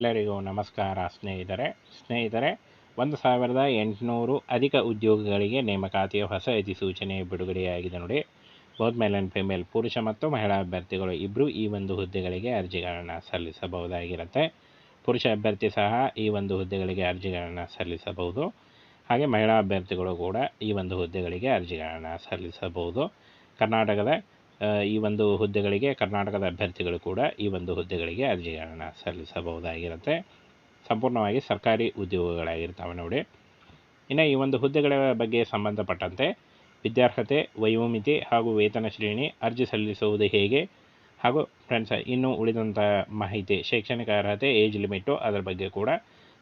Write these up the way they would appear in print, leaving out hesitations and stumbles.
ಎಲ್ಲರಿಗೂ ನಮಸ್ಕಾರ ಸ್ನೇಹಿತರೆ 1800 ಅಧಿಕ ಉದ್ಯೋಗಿಗಳಿಗೆ ನೇಮಕಾತಿಯ ಹೊಸ ಅಧಿಸೂಚನೆ ಬಿಡುಗಡೆಯಾಗಿದೆ ನೋಡಿ. ಬೋತ್ ಮೇಲ್ ಆ್ಯಂಡ್ ಫಿಮೇಲ್, ಪುರುಷ ಮತ್ತು ಮಹಿಳಾ ಅಭ್ಯರ್ಥಿಗಳು ಇಬ್ಬರು ಈ ಒಂದು ಹುದ್ದೆಗಳಿಗೆ ಅರ್ಜಿಗಳನ್ನು ಸಲ್ಲಿಸಬಹುದಾಗಿರುತ್ತೆ. ಪುರುಷ ಅಭ್ಯರ್ಥಿ ಸಹ ಈ ಒಂದು ಹುದ್ದೆಗಳಿಗೆ ಅರ್ಜಿಗಳನ್ನು ಸಲ್ಲಿಸಬಹುದು. ಹಾಗೆ ಮಹಿಳಾ ಅಭ್ಯರ್ಥಿಗಳು ಕೂಡ ಈ ಒಂದು ಹುದ್ದೆಗಳಿಗೆ ಅರ್ಜಿಗಳನ್ನು ಸಲ್ಲಿಸಬಹುದು. ಕರ್ನಾಟಕದ ಈ ಒಂದು ಹುದ್ದೆಗಳಿಗೆ ಕರ್ನಾಟಕದ ಅಭ್ಯರ್ಥಿಗಳು ಕೂಡ ಈ ಒಂದು ಹುದ್ದೆಗಳಿಗೆ ಅರ್ಜಿಗಳನ್ನು ಸಲ್ಲಿಸಬಹುದಾಗಿರುತ್ತೆ. ಸಂಪೂರ್ಣವಾಗಿ ಸರ್ಕಾರಿ ಉದ್ಯೋಗಗಳಾಗಿರ್ತವೆ ನೋಡಿ. ಇನ್ನು ಈ ಒಂದು ಹುದ್ದೆಗಳ ಬಗ್ಗೆ ಸಂಬಂಧಪಟ್ಟಂತೆ ವಿದ್ಯಾರ್ಹತೆ, ವಯೋಮಿತಿ ಹಾಗೂ ವೇತನ ಶ್ರೇಣಿ, ಅರ್ಜಿ ಸಲ್ಲಿಸುವುದು ಹೇಗೆ ಹಾಗೂ ಫ್ರೆಂಡ್ಸ್ ಇನ್ನೂ ಉಳಿದಂಥ ಮಾಹಿತಿ, ಶೈಕ್ಷಣಿಕ ಅರ್ಹತೆ, ಏಜ್ ಲಿಮಿಟು, ಅದರ ಬಗ್ಗೆ ಕೂಡ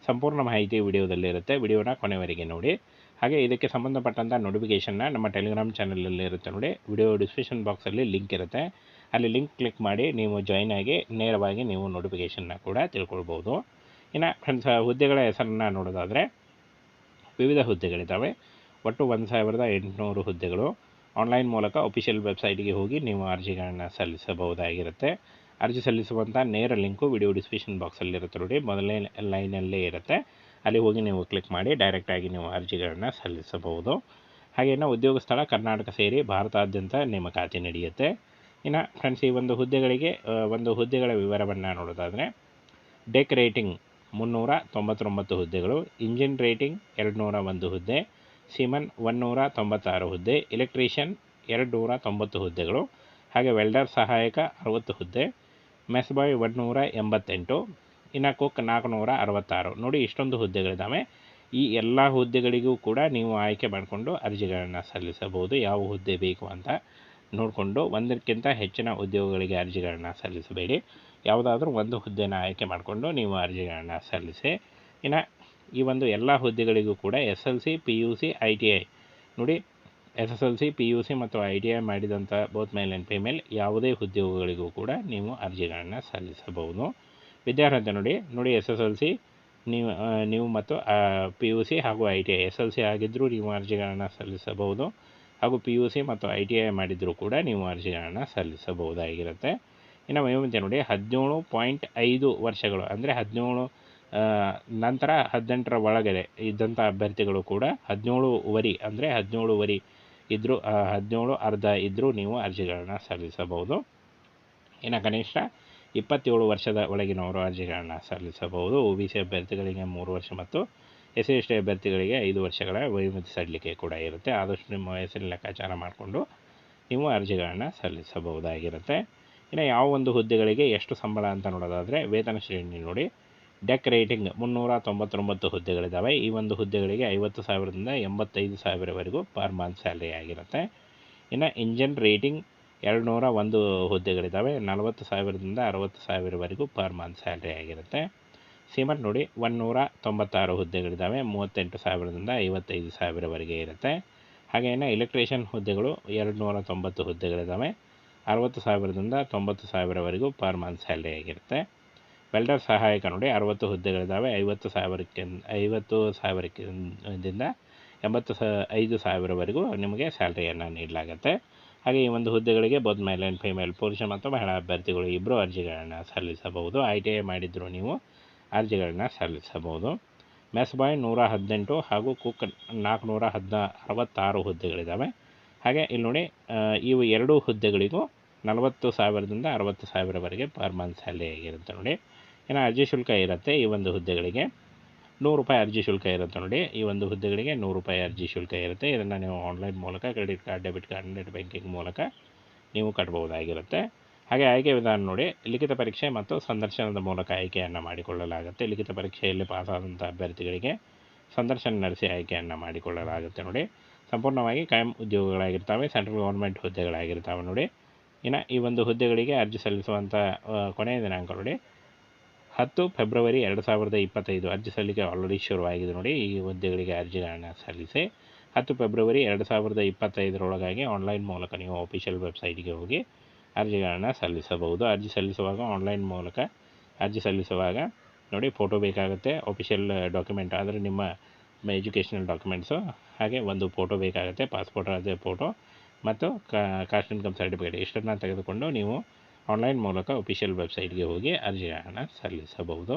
ಸಂಪೂರ್ಣ ಮಾಹಿತಿ ವಿಡಿಯೋದಲ್ಲಿರುತ್ತೆ. ವಿಡಿಯೋನ ಕೊನೆವರೆಗೆ ನೋಡಿ. ಹಾಗೆ ಇದಕ್ಕೆ ಸಂಬಂಧಪಟ್ಟಂಥ ನೋಟಿಫಿಕೇಷನ್ನ ನಮ್ಮ ಟೆಲಿಗ್ರಾಮ್ ಚಾನಲಲ್ಲಿ ಇರುತ್ತೆ ನೋಡಿ. ವಿಡಿಯೋ ಡಿಸ್ಕ್ರಿಪ್ಷನ್ ಬಾಕ್ಸಲ್ಲಿ ಲಿಂಕ್ ಇರುತ್ತೆ. ಅಲ್ಲಿ ಲಿಂಕ್ ಕ್ಲಿಕ್ ಮಾಡಿ ನೀವು ಜಾಯ್ನ್ ಆಗಿ ನೇರವಾಗಿ ನೀವು ನೋಟಿಫಿಕೇಷನ್ನ ಕೂಡ ತಿಳ್ಕೊಳ್ಬೋದು. ಇನ್ನು ಫ್ರೆಂಡ್ಸ್ ಹುದ್ದೆಗಳ ಹೆಸರನ್ನು ನೋಡೋದಾದರೆ ವಿವಿಧ ಹುದ್ದೆಗಳಿದ್ದಾವೆ. ಒಟ್ಟು 1800 ಹುದ್ದೆಗಳು. ಆನ್ಲೈನ್ ಮೂಲಕ ಅಫಿಷಿಯಲ್ ವೆಬ್ಸೈಟ್ಗೆ ಹೋಗಿ ನೀವು ಅರ್ಜಿಗಳನ್ನು ಸಲ್ಲಿಸಬಹುದಾಗಿರುತ್ತೆ. ಅರ್ಜಿ ಸಲ್ಲಿಸುವಂಥ ನೇರ ಲಿಂಕು ವಿಡಿಯೋ ಡಿಸ್ಕ್ರಿಪ್ಷನ್ ಬಾಕ್ಸಲ್ಲಿರುತ್ತೆ ನೋಡಿ, ಮೊದಲನೇ ಲೈನಲ್ಲೇ ಇರುತ್ತೆ. ಅಲ್ಲಿ ಹೋಗಿ ನೀವು ಕ್ಲಿಕ್ ಮಾಡಿ ಡೈರೆಕ್ಟಾಗಿ ನೀವು ಅರ್ಜಿಗಳನ್ನು ಸಲ್ಲಿಸಬಹುದು. ಹಾಗೆಯೇ ಉದ್ಯೋಗ ಸ್ಥಳ ಕರ್ನಾಟಕ ಸೇರಿ ಭಾರತಾದ್ಯಂತ ನೇಮಕಾತಿ ನಡೆಯುತ್ತೆ. ಇನ್ನು ಫ್ರೆಂಡ್ಸ್ ಈ ಒಂದು ಹುದ್ದೆಗಳಿಗೆ ಒಂದು ಹುದ್ದೆಗಳ ವಿವರವನ್ನು ನೋಡೋದಾದರೆ ಡೆಕ್ ರೇಟಿಂಗ್ 399 ಹುದ್ದೆಗಳು, ಇಂಜಿನ್ ರೇಟಿಂಗ್ 201 ಹುದ್ದೆ, ಸಿಮನ್ 196 ಹುದ್ದೆ, ಎಲೆಕ್ಟ್ರಿಷಿಯನ್ 290 ಹುದ್ದೆಗಳು, ಹಾಗೆ ವೆಲ್ಡರ್ ಸಹಾಯಕ 60 ಹುದ್ದೆ, ಮೆಸ್ ಬಾಯ್ 188, ಇನ್ನು ಕುಕ್ 466 ನೋಡಿ. ಇಷ್ಟೊಂದು ಹುದ್ದೆಗಳಿದ್ದಾವೆ. ಈ ಎಲ್ಲ ಹುದ್ದೆಗಳಿಗೂ ಕೂಡ ನೀವು ಆಯ್ಕೆ ಮಾಡಿಕೊಂಡು ಅರ್ಜಿಗಳನ್ನು ಸಲ್ಲಿಸಬಹುದು. ಯಾವ ಹುದ್ದೆ ಬೇಕು ಅಂತ ನೋಡಿಕೊಂಡು ಒಂದಕ್ಕಿಂತ ಹೆಚ್ಚಿನ ಉದ್ಯೋಗಗಳಿಗೆ ಅರ್ಜಿಗಳನ್ನು ಸಲ್ಲಿಸಬೇಡಿ. ಯಾವುದಾದ್ರೂ ಒಂದು ಹುದ್ದೆನ ಆಯ್ಕೆ ಮಾಡಿಕೊಂಡು ನೀವು ಅರ್ಜಿಗಳನ್ನು ಸಲ್ಲಿಸಿ. ಇನ್ನು ಈ ಒಂದು ಎಲ್ಲ ಹುದ್ದೆಗಳಿಗೂ ಕೂಡ SLC, PUC, ITI ನೋಡಿ. SSLC, PUC ಮತ್ತು ITI ಮಾಡಿದಂಥ ಬೋತ್ ಮೇಲ್ ಆ್ಯಂಡ್ ಫಿಮೇಲ್ ಯಾವುದೇ ಉದ್ಯೋಗಗಳಿಗೂ ಕೂಡ ನೀವು ಅರ್ಜಿಗಳನ್ನು ಸಲ್ಲಿಸಬಹುದು. ವಿದ್ಯಾರ್ಹತೆ ನೋಡಿ SSLC ನೀವು ಮತ್ತು PUC ಹಾಗೂ ITI, SLC ಆಗಿದ್ದರೂ ನೀವು ಅರ್ಜಿಗಳನ್ನು ಸಲ್ಲಿಸಬಹುದು, ಹಾಗೂ PUC ಮತ್ತು ITI ಮಾಡಿದರೂ ಕೂಡ ನೀವು ಅರ್ಜಿಗಳನ್ನು ಸಲ್ಲಿಸಬಹುದಾಗಿರುತ್ತೆ. ಇನ್ನು ವಯೋಮಿತಿ ನೋಡಿ 17.5 ವರ್ಷಗಳು, ಅಂದರೆ 17 ನಂತರ 18ರ ಒಳಗಡೆ ಇದ್ದಂಥ ಅಭ್ಯರ್ಥಿಗಳು ಕೂಡ 17 ವರಿ, ಅಂದರೆ 17 ವರಿ ಇದ್ದರೂ 17 ಅರ್ಧ ಇದ್ದರೂ ನೀವು ಅರ್ಜಿಗಳನ್ನು ಸಲ್ಲಿಸಬಹುದು. ಇನ್ನು ಕನಿಷ್ಠ 27 ವರ್ಷದ ಒಳಗಿನವರು ಅರ್ಜಿಗಳನ್ನು ಸಲ್ಲಿಸಬಹುದು. OBC ಅಭ್ಯರ್ಥಿಗಳಿಗೆ 3 ವರ್ಷ ಮತ್ತು SC/ST ಅಭ್ಯರ್ಥಿಗಳಿಗೆ 5 ವರ್ಷಗಳ ವಯೋಮಿತಿ ಸಡಿಲಿಕೆ ಕೂಡ ಇರುತ್ತೆ. ಆದಷ್ಟು ನಿಮ್ಮ ವಯಸ್ಸಿನ ಲೆಕ್ಕಾಚಾರ ಮಾಡಿಕೊಂಡು ನೀವು ಅರ್ಜಿಗಳನ್ನು ಸಲ್ಲಿಸಬಹುದಾಗಿರುತ್ತೆ. ಇನ್ನು ಯಾವ ಒಂದು ಹುದ್ದೆಗಳಿಗೆ ಎಷ್ಟು ಸಂಬಳ ಅಂತ ನೋಡೋದಾದರೆ ವೇತನ ಶ್ರೇಣಿ ನೋಡಿ. ಡೆಕ್ ರೇಟಿಂಗ್ 399 ಹುದ್ದೆಗಳಿದ್ದಾವೆ. ಈ ಒಂದು ಹುದ್ದೆಗಳಿಗೆ 50,000ದಿಂದ 85,000ವರೆಗೂ ಪರ್ ಮಂತ್ ಸ್ಯಾಲ್ರಿ ಆಗಿರುತ್ತೆ. ಇನ್ನು ಇಂಜಿನ್ ರೇಟಿಂಗ್ 201 ಹುದ್ದೆಗಳಿದ್ದಾವೆ. 40,000ದಿಂದ 60,000ವರೆಗೂ ಪರ್ ಮಂತ್ ಸ್ಯಾಲ್ರಿ ಆಗಿರುತ್ತೆ. ಸಿಮನ್ ನೋಡಿ 196 ಹುದ್ದೆಗಳಿದ್ದಾವೆ. 38,000ದಿಂದ 55,000ವರೆಗೆ ಇರುತ್ತೆ. ಹಾಗೆಯೇ ಎಲೆಕ್ಟ್ರಿಷಿಯನ್ ಹುದ್ದೆಗಳು 290 ಹುದ್ದೆಗಳಿದ್ದಾವೆ. 60,000ದಿಂದ 90,000ವರೆಗೂ ಪರ್ ಮಂತ್ ಸ್ಯಾಲ್ರಿ ಆಗಿರುತ್ತೆ. ವೆಲ್ಡರ್ ಸಹಾಯಕ ನೋಡಿ 60 ಹುದ್ದೆಗಳಿದ್ದಾವೆ. 50,000ದಿಂದ 85,000ವರೆಗೂ ನಿಮಗೆ ಸ್ಯಾಲ್ರಿಯನ್ನು ನೀಡಲಾಗುತ್ತೆ. ಹಾಗೆ ಈ ಒಂದು ಹುದ್ದೆಗಳಿಗೆ ಬೋತ್ ಮೇಲ್ ಆ್ಯಂಡ್ ಫಿಮೇಲ್, ಪುರುಷ ಮತ್ತು ಮಹಿಳಾ ಅಭ್ಯರ್ಥಿಗಳು ಇಬ್ಬರು ಅರ್ಜಿಗಳನ್ನು ಸಲ್ಲಿಸಬಹುದು. ITI ಮಾಡಿದರೂ ನೀವು ಅರ್ಜಿಗಳನ್ನು ಸಲ್ಲಿಸಬಹುದು. ಮೆಸ್ ಬಾಯ್ 118 ಹಾಗೂ ಕುಕ್ 466 ಹುದ್ದೆಗಳಿದ್ದಾವೆ. ಹಾಗೆ ಇಲ್ಲಿ ನೋಡಿ ಇವು ಎರಡೂ ಹುದ್ದೆಗಳಿಗೂ 40,000ದಿಂದ 60,000ವರೆಗೆ ಪರ್ ಮಂತ್ ಸ್ಯಾಲ್ರಿ ಆಗಿರುತ್ತೆ ನೋಡಿ. ಇನ್ನು ಅರ್ಜಿ ಶುಲ್ಕ ಇರುತ್ತೆ. ಈ ಒಂದು ಹುದ್ದೆಗಳಿಗೆ 100 ರೂಪಾಯಿ ಅರ್ಜಿ ಶುಲ್ಕ ಇರುತ್ತೆ ನೋಡಿ. ಈ ಒಂದು ಹುದ್ದೆಗಳಿಗೆ 100 ರೂಪಾಯಿ ಅರ್ಜಿ ಶುಲ್ಕ ಇರುತ್ತೆ. ಇದನ್ನು ನೀವು ಆನ್ಲೈನ್ ಮೂಲಕ, credit card, debit card, net banking ಮೂಲಕ ನೀವು ಕಟ್ಬೋದಾಗಿರುತ್ತೆ. ಹಾಗೆ ಆಯ್ಕೆ ವಿಧಾನ ನೋಡಿ. ಲಿಖಿತ ಪರೀಕ್ಷೆ ಮತ್ತು ಸಂದರ್ಶನದ ಮೂಲಕ ಆಯ್ಕೆಯನ್ನು ಮಾಡಿಕೊಳ್ಳಲಾಗುತ್ತೆ. ಲಿಖಿತ ಪರೀಕ್ಷೆಯಲ್ಲಿ ಪಾಸಾದಂಥ ಅಭ್ಯರ್ಥಿಗಳಿಗೆ ಸಂದರ್ಶನ ನಡೆಸಿ ಆಯ್ಕೆಯನ್ನು ಮಾಡಿಕೊಳ್ಳಲಾಗುತ್ತೆ ನೋಡಿ. ಸಂಪೂರ್ಣವಾಗಿ ಕಾಯಂ ಉದ್ಯೋಗಗಳಾಗಿರ್ತವೆ, ಸೆಂಟ್ರಲ್ ಗೌರ್ಮೆಂಟ್ ಹುದ್ದೆಗಳಾಗಿರ್ತವೆ ನೋಡಿ. ಇನ್ನು ಈ ಒಂದು ಹುದ್ದೆಗಳಿಗೆ ಅರ್ಜಿ ಸಲ್ಲಿಸುವಂಥ ಕೊನೆಯ ದಿನಾಂಕ ನೋಡಿ 10 ಫೆಬ್ರವರಿ 2025. ಅರ್ಜಿ ಸಲ್ಲಿಕೆ ಆಲ್ರೆಡಿ ಶುರುವಾಗಿದೆ ನೋಡಿ. ಈ ಹುದ್ದೆಗಳಿಗೆ ಅರ್ಜಿಗಳನ್ನು ಸಲ್ಲಿಸಿ 10 ಫೆಬ್ರವರಿ 2025ರೊಳಗಾಗಿ ಆನ್ಲೈನ್ ಮೂಲಕ ನೀವು ಅಫಿಷಿಯಲ್ ವೆಬ್ಸೈಟ್ಗೆ ಹೋಗಿ ಅರ್ಜಿಗಳನ್ನು ಸಲ್ಲಿಸಬಹುದು. ಅರ್ಜಿ ಸಲ್ಲಿಸುವಾಗ ಆನ್ಲೈನ್ ಮೂಲಕ ಅರ್ಜಿ ಸಲ್ಲಿಸುವಾಗ ನೋಡಿ ಫೋಟೋ ಬೇಕಾಗುತ್ತೆ, ಅಫಿಷಿಯಲ್ ಡಾಕ್ಯುಮೆಂಟ್ ಆದರೆ ನಿಮ್ಮ ಎಜುಕೇಷನಲ್ ಡಾಕ್ಯುಮೆಂಟ್ಸು, ಹಾಗೆ ಒಂದು ಫೋಟೋ ಬೇಕಾಗುತ್ತೆ, ಪಾಸ್ಪೋರ್ಟ್ ಅದೇ ಫೋಟೋ ಮತ್ತು ಕಾಸ್ಟ್ ಇನ್ಕಮ್ ಸರ್ಟಿಫಿಕೇಟ್ ಇಷ್ಟನ್ನು ತೆಗೆದುಕೊಂಡು ನೀವು ಆನ್ಲೈನ್ ಮೂಲಕ ಅಫಿಷಿಯಲ್ ವೆಬ್ಸೈಟ್ಗೆ ಹೋಗಿ ಅರ್ಜಿಗಳನ್ನು ಸಲ್ಲಿಸಬಹುದು.